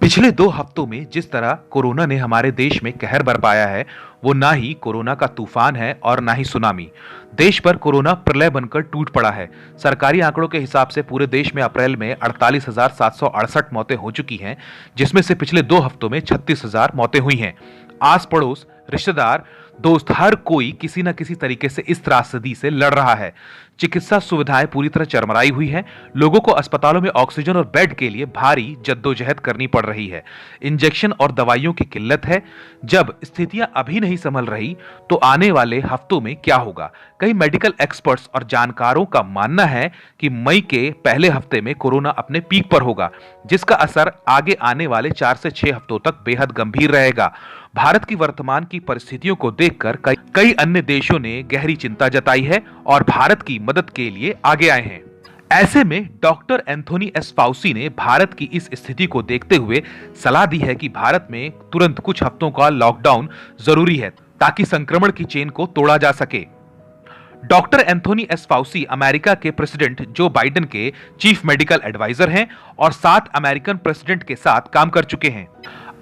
पिछले 2 हफ्तों में जिस तरह कोरोना ने हमारे देश में कहर बरपाया है, वो ना ही कोरोना का तूफान है और ना ही सुनामी। देश पर कोरोना प्रलय बनकर टूट पड़ा है। सरकारी आंकड़ों के हिसाब से पूरे देश में अप्रैल में 48,768 मौतें हो चुकी हैं, जिसमें से पिछले 2 हफ्तों में 36,000 मौतें हुई हैं। आस पड़ोस, रिश्तेदार, दोस्त, हर कोई किसी न किसी तरीके से इस त्रासदी से लड़ रहा है। चिकित्सा सुविधाएं पूरी तरह चरमराई हुई हैं। लोगों को अस्पतालों में ऑक्सीजन और बेड के लिए भारी जद्दोजहद करनी पड़ रही है। इंजेक्शन और दवाइयों की किल्लत है। जब स्थितियां अभी नहीं संभल रही, तो आने वाले हफ्तों में क्या होगा? कई मेडिकल एक्सपर्ट्स और जानकारों का मानना है कि मई के पहले हफ्ते में कोरोना अपने पीक पर होगा, जिसका असर आगे आने वाले 4 से 6 हफ्तों तक बेहद गंभीर रहेगा। भारत की वर्तमान की परिस्थितियों को देखकर कई अन्य देशों ने गहरी चिंता जताई है और भारत की मदद के लिए आगे आए हैं। ऐसे में डॉक्टर एंथोनी एस फाउसी ने भारत की इस स्थिति को देखते हुए सलाह दी है कि भारत में तुरंत कुछ हफ्तों का लॉकडाउन जरूरी है, ताकि संक्रमण की चेन को तोड़ा जा सके। Doctor Anthony S Fauci America के प्रेसिडेंट जो बाइडेन के चीफ मेडिकल एडवाइजर हैं और 7 अमेरिकन प्रेसिडेंट के साथ काम कर चुके हैं।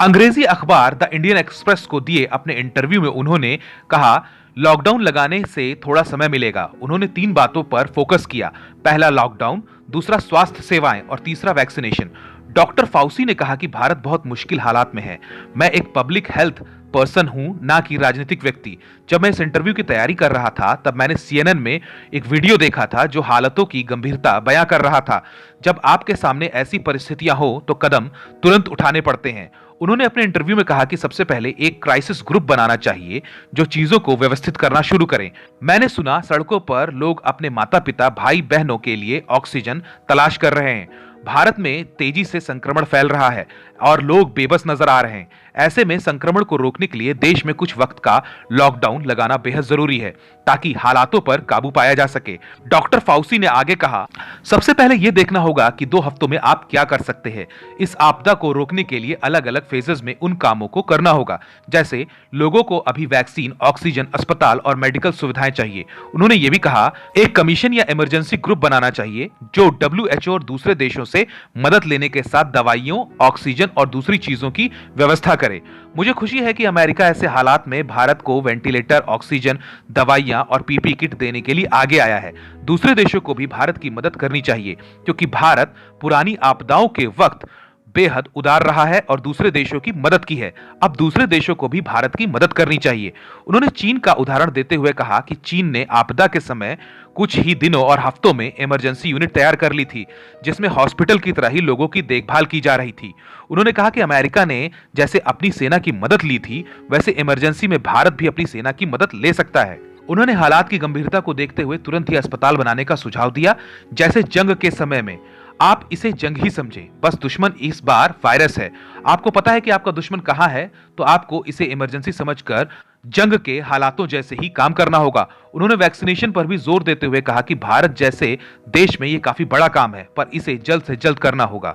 अंग्रेजी अखबार द इंडियन एक्सप्रेस को दिए अपने इंटरव्यू में उन्होंने कहा, लॉकडाउन लगाने से थोड़ा समय मिलेगा। उन्होंने 3 बातों पर फोकस किया। पहला लॉकडाउन, दूसरा स्वास्थ्य सेवाएं और तीसरा वैक्सीनेशन। डॉक्टर फाउसी ने कहा कि भारत बहुत मुश्किल हालात में है। मैं एक पब्लिक हेल्थ पर्सन हूं, ना कि राजनीतिक व्यक्ति। जब मैं इस इंटरव्यू की तैयारी कर रहा था, तब मैंने CNN में एक वीडियो देखा था जो हालातों की गंभीरता बयां कर रहा था। जब आपके सामने ऐसी परिस्थितियां हो तो कदम तुरंत उठाने पड़ते हैं। उन्होंने अपने इंटरव्यू में कहा कि सबसे पहले एक क्राइसिस ग्रुप बनाना चाहिए जो चीजों को व्यवस्थित करना शुरू करें। मैंने सुना सड़कों पर लोग अपने माता पिता, भाई बहनों के लिए ऑक्सीजन तलाश कर रहे हैं। भारत में तेजी से संक्रमण फैल रहा है और लोग बेबस नजर आ रहे हैं। ऐसे में संक्रमण को रोकने के लिए देश में कुछ वक्त का लॉकडाउन लगाना बेहद जरूरी है, ताकि हालातों पर काबू पाया जा सके। डॉक्टर फाउसी ने आगे कहा, सबसे पहले यह देखना होगा कि 2 हफ्तों में आप क्या कर सकते हैं। इस आपदा को रोकने के लिए अलग अलग फेजेस में उन कामों को करना होगा, जैसे लोगों को अभी वैक्सीन, ऑक्सीजन, अस्पताल और मेडिकल सुविधाएं चाहिए। उन्होंने ये भी कहा, एक कमीशन या इमरजेंसी ग्रुप बनाना चाहिए जो WHO और दूसरे देशों से मदद लेने के साथ दवाइयों, ऑक्सीजन और दूसरी चीजों की व्यवस्था करे। मुझे खुशी है कि अमेरिका ऐसे हालात में भारत को वेंटिलेटर, ऑक्सीजन, दवाइयां और PPE किट देने के लिए आगे आया है। दूसरे देशों को भी भारत की मदद करनी चाहिए, क्योंकि भारत पुरानी आपदाओं के वक्त बेहद उदार रहा है और दूसरे देशों की मदद की है। अब दूसरे देशों को भी भारत की मदद करनी चाहिए। उन्होंने चीन का उदाहरण देते हुए कहा कि चीन ने आपदा के समय कुछ ही दिनों और हफ्तों में इमरजेंसी यूनिट तैयार कर ली थी, जिसमें हॉस्पिटल की तरह ही लोगों की देखभाल की जा रही थी। उन्होंने कहा कि अमेरिका ने जैसे अपनी सेना की मदद ली थी, वैसे इमरजेंसी में भारत भी अपनी सेना की मदद ले सकता है। उन्होंने हालात की गंभीरता को देखते हुए तुरंत ही अस्पताल बनाने का सुझाव दिया, जैसे जंग के समय में। आप इसे जंग ही समझें, बस दुश्मन इस बार वायरस है। आपको पता है कि आपका दुश्मन कहां है, तो आपको इसे इमरजेंसी समझकर जंग के हालातों जैसे ही काम करना होगा। उन्होंने वैक्सीनेशन पर भी जोर देते हुए कहा कि भारत जैसे देश में यह काफी बड़ा काम है, पर इसे जल्द से जल्द करना होगा।